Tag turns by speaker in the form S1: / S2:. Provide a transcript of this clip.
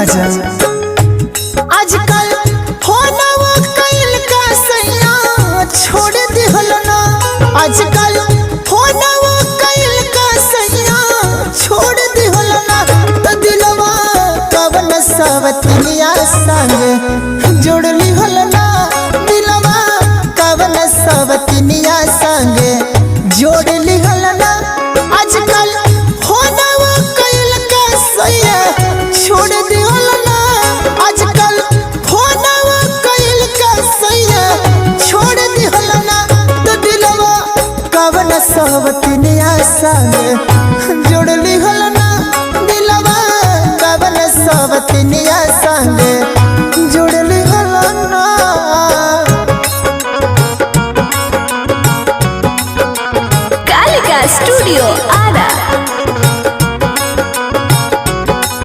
S1: आजा।
S2: आजकल फोनवा कइल का सैया छोड़ दिहल ना। आजकल फोनवा कइल का सैया छोड़ दिहल ना। तो दिलवा कवन सवतिया संग जोड़ लिहल ना। दिलवा कवन सवतिया संग जोड़ लिहल ना। आजकल फोनवा कइल का सैया छोड़ दिहल ना। आजकल फोनवा कइल का सैया छोड़ दिहल ना। तो दिलवा कवन सवतिया संग